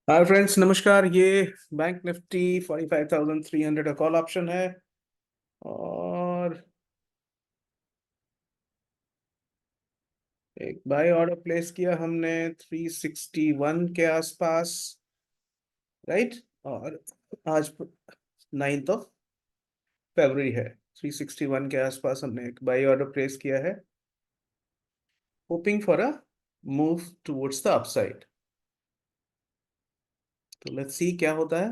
Hi friends, नमस्कार। ये bank Nifty 45,300 का कॉल ऑप्शन है। और एक बाय ऑर्डर प्लेस किया हमने 361 के आसपास, राइट। और आज 9 फरवरी है। 361 के आसपास हमने एक बाय ऑर्डर प्लेस किया है, hoping for a move towards the upside. तो लेट्स सी क्या होता है।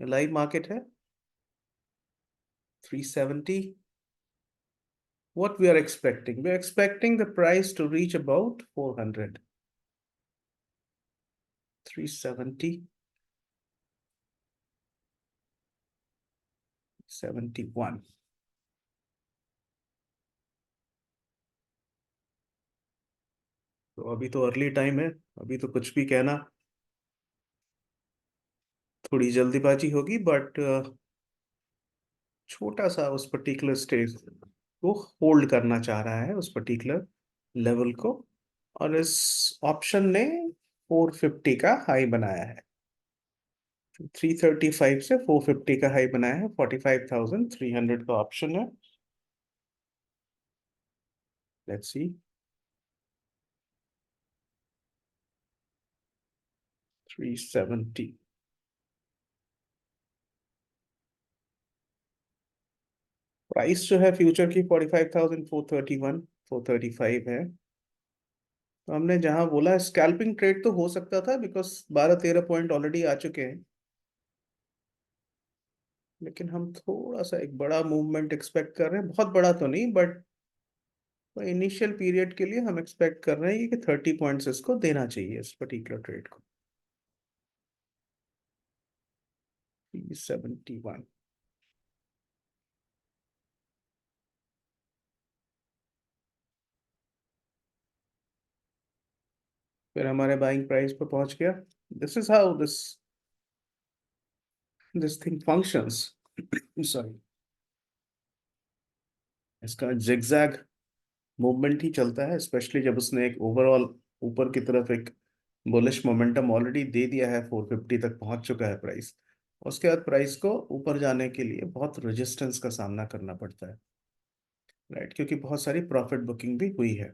लाइव मार्केट है 370। What we are expecting? We are expecting the price to reach about 400, 370, 71। तो अभी तो अर्ली टाइम है, अभी तो कुछ भी कहना थोड़ी जल्दीबाजी होगी, बट छोटा सा उस पर्टिकुलर स्टेज को होल्ड करना चाह रहा है, उस पर्टिकुलर लेवल को। और इस ऑप्शन ने 450 का हाई बनाया है। 335 से 450 का हाई बनाया है। 45,300 का ऑप्शन है। Let's see. 370 प्राइस जो है फ्यूचर की 45,431, 435 है। तो हमने जहां बोला स्कैल्पिंग ट्रेड तो हो सकता था, बिकॉज 12-13 पॉइंट ऑलरेडी आ चुके हैं। लेकिन हम थोड़ा सा एक बड़ा मूवमेंट एक्सपेक्ट कर रहे हैं, बहुत बड़ा तो नहीं, बट इनिशियल पीरियड के लिए हम एक्सपेक्ट कर रहे हैं कि 30 पॉइंट्स इसको देना चाहिए, इस पर्टिकुलर ट्रेड को। 71। फिर हमारे बाइंग प्राइस पे पहुंच गया। This is how this thing functions. Sorry. इसका जिगजैग मूवमेंट ही चलता है, स्पेशली जब उसने एक ओवरऑल ऊपर की तरफ एक बुलिश मोमेंटम ऑलरेडी दे दिया है। 450 तक पहुंच चुका है प्राइस। उसके बाद प्राइस को ऊपर जाने के लिए बहुत रेजिस्टेंस का सामना करना पड़ता है, राइट, क्योंकि बहुत सारी प्रॉफिट बुकिंग भी हुई है।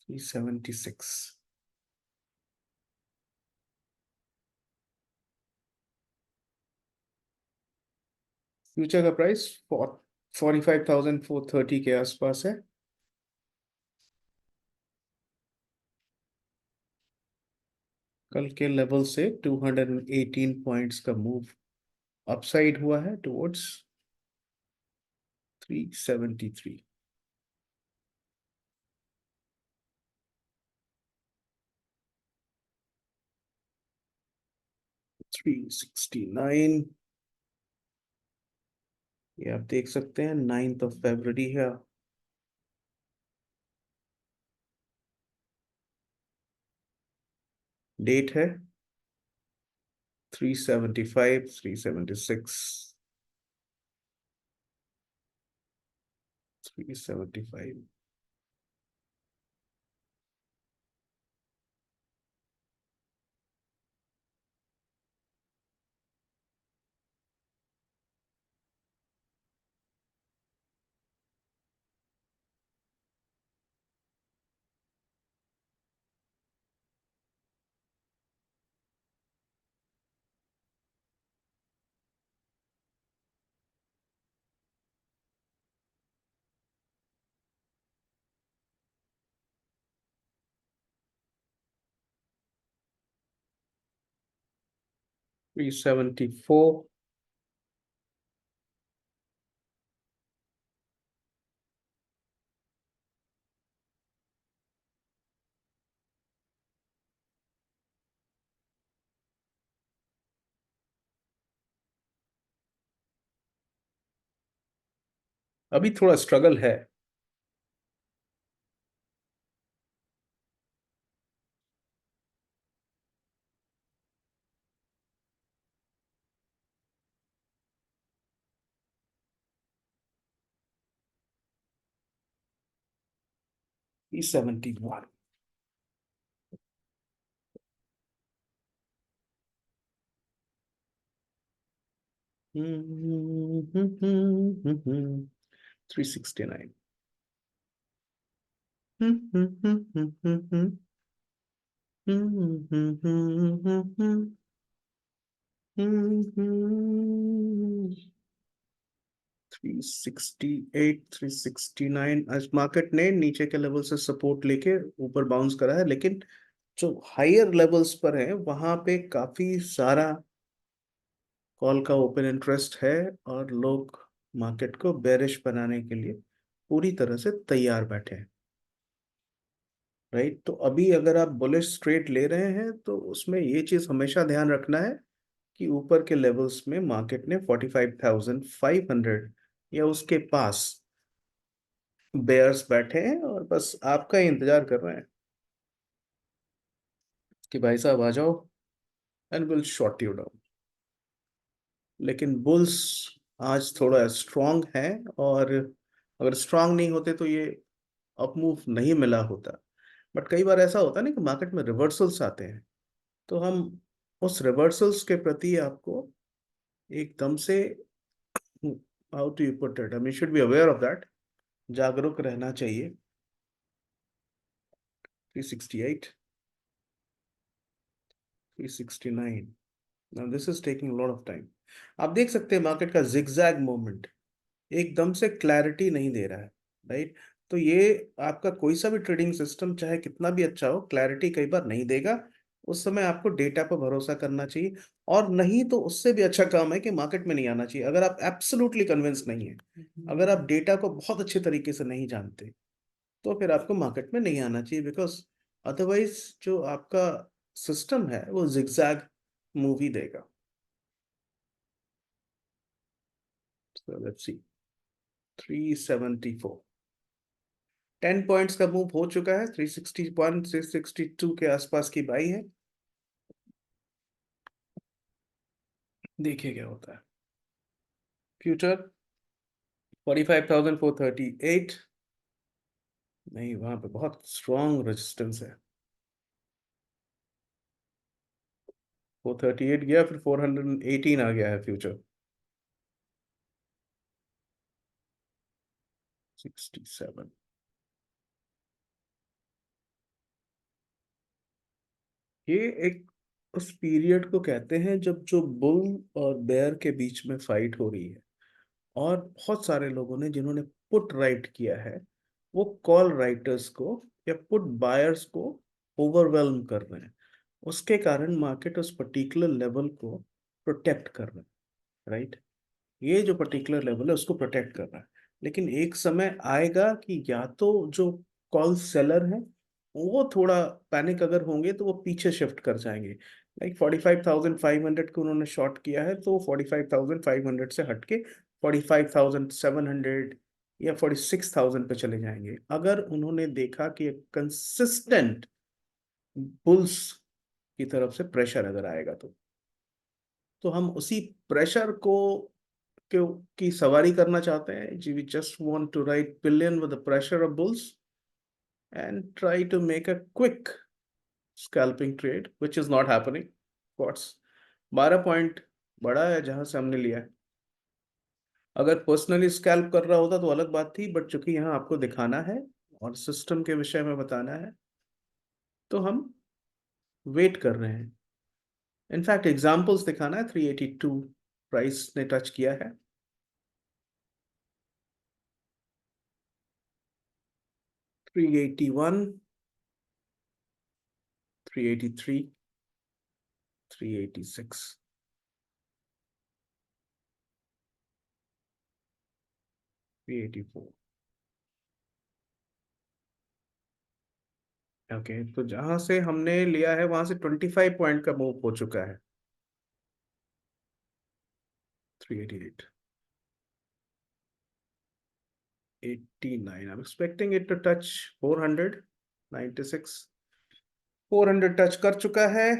376। फ्यूचर का प्राइस 45,430 के आसपास है। कल के लेवल से 218 पॉइंट्स का मूव अपसाइड हुआ है टुवर्ड्स 373। 369। ये आप देख सकते हैं 9 फरवरी है। डेट है 375, 376, 375। 374। अभी थोड़ा स्ट्रगल है। E71। 369। थ्री 368, 369। आज मार्केट ने नीचे के लेवल से सपोर्ट लेके ऊपर बाउंस करा है, लेकिन जो हायर लेवल्स पर है वहां पे काफी सारा कॉल का ओपन इंटरेस्ट है, और लोग मार्केट को बेरिश बनाने के लिए पूरी तरह से तैयार बैठे हैं। राइट, तो अभी अगर आप बुलिश ट्रेड ले रहे हैं तो उसमें ये चीज हमेशा ध्यान रखना है कि ऊपर के लेवल्स में मार्केट ने 45,500 या उसके पास बेयर्स बैठे हैं, और बस आपका ही इंतजार कर रहे हैं कि भाई साहब आ जाओ and will shot you down. लेकिन बुल्स आज थोड़ा स्ट्रांग है, और अगर स्ट्रांग नहीं होते तो ये अप मूव नहीं मिला होता। बट कई बार ऐसा होता है ना कि मार्केट में रिवर्सल्स आते हैं, तो हम उस रिवर्सल्स के प्रति आपको एकदम से, how to you put it, I mean should be aware of that, जागरूक रहना चाहिए। 368, 369। Now this is taking lot of time. आप देख सकते हैं मार्केट का जिगजैग मूवमेंट एकदम से क्लैरिटी नहीं दे रहा है। राइट, तो ये आपका कोई सा भी ट्रेडिंग सिस्टम चाहे कितना भी अच्छा हो, क्लैरिटी कई बार नहीं देगा। उस समय आपको डेटा पर भरोसा करना चाहिए, और नहीं तो उससे भी अच्छा काम है कि मार्केट में नहीं आना चाहिए अगर आप एब्सोल्युटली कन्विंस नहीं है। अगर आप डेटा को बहुत अच्छे तरीके से नहीं जानते तो फिर आपको मार्केट में नहीं आना चाहिए, बिकॉज अदरवाइज जो आपका सिस्टम है वो जिगजैग मूवी देगा। So let's see, 374, 10 पॉइंट्स का मूव हो चुका है। 361 से 62 के आसपास की बाई है। देखिए क्या होता है। फ्यूचर 45,438। नहीं, वहां पे बहुत स्ट्रॉन्ग रेजिस्टेंस है। 438 गया, फिर 418 आ गया है फ्यूचर। 67। ये एक उस पीरियड को कहते हैं जब जो बुल और बेयर के बीच में फाइट हो रही है, और बहुत सारे लोगों ने जिन्होंने पुट राइट किया है वो कॉल राइटर्स को या पुट बायर्स को ओवरवेल्म कर रहे हैं। उसके कारण मार्केट उस पर्टिकुलर लेवल को प्रोटेक्ट कर रहा है। राइट, ये जो पर्टिकुलर लेवल है उसको प्रोटेक्ट कर रहा है। लेकिन एक समय आएगा कि या तो जो कॉल सेलर है वो थोड़ा पैनिक अगर होंगे तो वो पीछे शिफ्ट कर जाएंगे। लाइक 45,500 को उन्होंने शॉर्ट किया है, तो 45,500 से हटके 45,700 या 46,000 पे चले जाएंगे, अगर उन्होंने देखा कि कंसिस्टेंट बुल्स की तरफ से प्रेशर अगर आएगा तो हम उसी प्रेशर को क्यों की सवारी करना चाहते हैं जी। We just want to ride pillion with the pressure of bulls and try to make a quick scalping trade, which is not happening. What's 12 point बड़ा है जहां से हमने लिया है। अगर पर्सनली स्कैल्प कर रहा होता तो अलग बात थी, बट चूंकि यहाँ आपको दिखाना है और सिस्टम के विषय में बताना है, तो हम वेट कर रहे हैं। इनफैक्ट एग्जांपल्स दिखाना है। 382 प्राइस ने टच किया है। 381, 383, 386, 384। ओके, तो जहां से हमने लिया है वहां से 25 पॉइंट का मूव हो चुका है। 388, 89। I am expecting it to touch 400। 96, 400 touch कर चुका है।